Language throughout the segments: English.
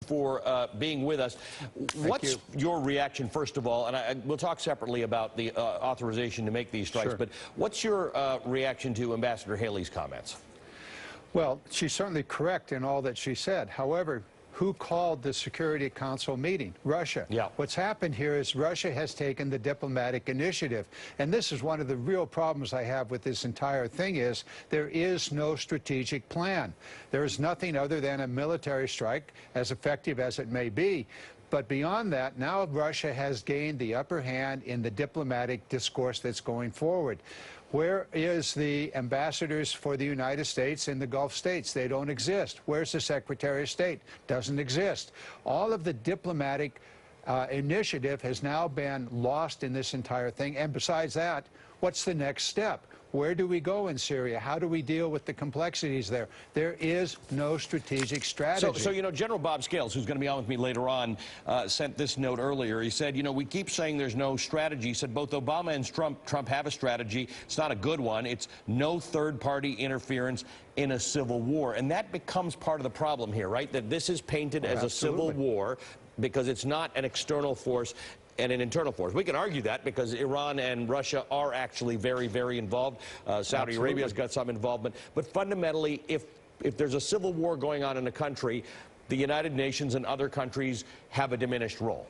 for being with us. What's your reaction, first of all, and we'll talk separately about the authorization to make these strikes, but what's your reaction to Ambassador Haley's comments? Well, she's certainly correct in all that she said. However, who called the Security Council meeting? Russia. Yeah. What's happened here is Russia has taken the diplomatic initiative. And this is one of the real problems I have with this entire thing is there is no strategic plan. There is nothing other than a military strike, as effective as it may be. But beyond that, now Russia has gained the upper hand in the diplomatic discourse that's going forward. Where is the ambassadors for the United States in the Gulf states? They don't exist. Where's the Secretary of State? Doesn't exist. All of the diplomatic initiative has now been lost in this entire thing. And besides that, what's the next step? Where do we go in Syria? How do we deal with the complexities there? There is no strategic strategy. So you know, General Bob Scales, who's going to be on with me later on, sent this note earlier. He said, you know, we keep saying there's no strategy. He said both Obama and Trump have a strategy. It's not a good one. It's no third-party interference in a civil war. And that becomes part of the problem here, right? That this is painted as a civil war because it's not an external force and an internal force. We can argue that because Iran and Russia are actually very, very involved. Saudi Arabia's got some involvement. But fundamentally, if there's a civil war going on in a country, the United Nations and other countries have a diminished role.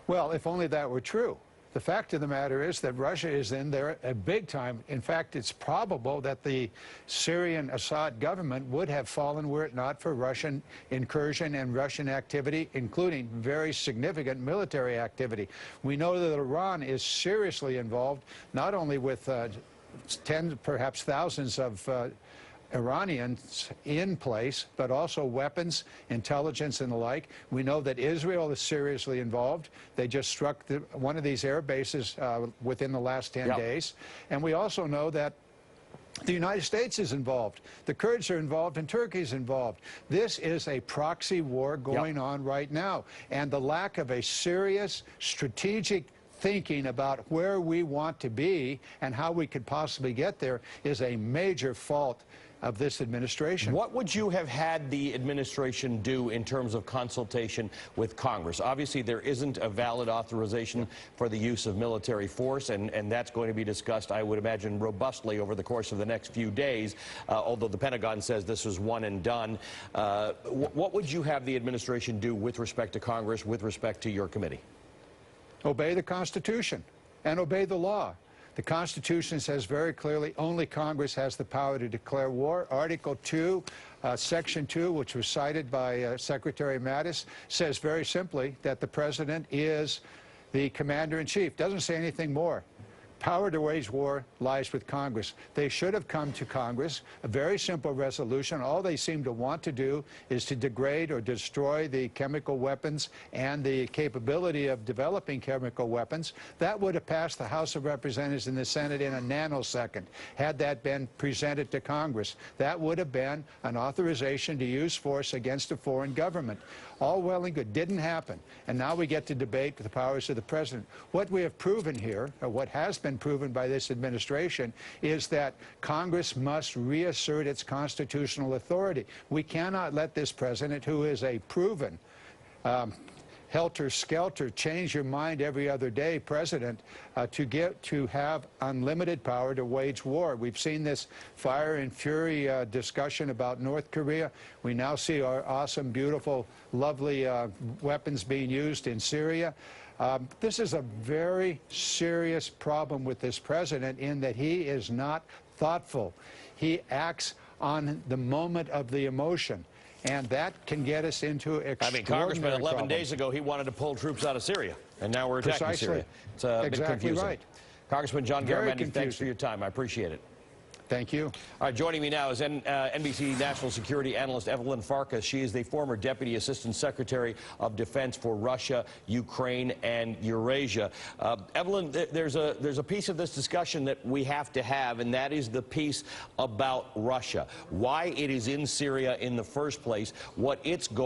Well, if only that were true. The fact of the matter is that Russia is in there a big time. In fact, it's probable that the Syrian Assad government would have fallen were it not for Russian incursion and Russian activity, including very significant military activity. We know that Iran is seriously involved, not only with tens, perhaps thousands of Iranians in place, but also weapons, intelligence, and the like. We know that Israel is seriously involved. They just struck one of these air bases within the last 10 days. And we also know that the United States is involved. The Kurds are involved, and Turkey is involved. This is a proxy war going on right now. And the lack of a serious strategic thinking about where we want to be and how we could possibly get there is a major fault of this administration. What would you have had the administration do in terms of consultation with Congress? Obviously, there isn't a valid authorization for the use of military force, and that's going to be discussed, I would imagine, robustly over the course of the next few days, although the Pentagon says this was one and done. What would you have the administration do with respect to Congress, with respect to your committee? Obey the Constitution and obey the law. The Constitution says very clearly only Congress has the power to declare war. Article 2, Section 2, which was cited by Secretary Mattis, says very simply that the President is the Commander-in-Chief. Doesn't say anything more. Power to wage war lies with Congress. They should have come to Congress, a very simple resolution. All they seem to want to do is to degrade or destroy the chemical weapons and the capability of developing chemical weapons. That would have passed the House of Representatives and the Senate in a nanosecond, had that been presented to Congress. That would have been an authorization to use force against a foreign government. All well and good. Didn't happen. And now we get to debate the powers of the President. What we have proven here, or what has been proven by this administration, is that Congress must reassert its constitutional authority. We cannot let this President, who is a proven helter-skelter, change your mind every other day president, to have unlimited power to wage war. We've seen this fire and fury discussion about North Korea. We now see our awesome, beautiful, lovely weapons being used in Syria. This is a very serious problem with this president in that he is not thoughtful. He acts on the moment of the emotion. And that can get us into extraordinary I mean, Congressman, 11 problems. days ago, he wanted to pull troops out of Syria, and now we're attacking Syria. It's a bit confusing. Right. Congressman John Garamendi, thanks for your time. I appreciate it. Thank you. All right, joining me now is NBC national security analyst Evelyn Farkas. She is the former Deputy Assistant Secretary of Defense for Russia, Ukraine, and Eurasia. Evelyn, there's a piece of this discussion that we have to have, and that is the piece about Russia. Why it is in Syria in the first place, what its goal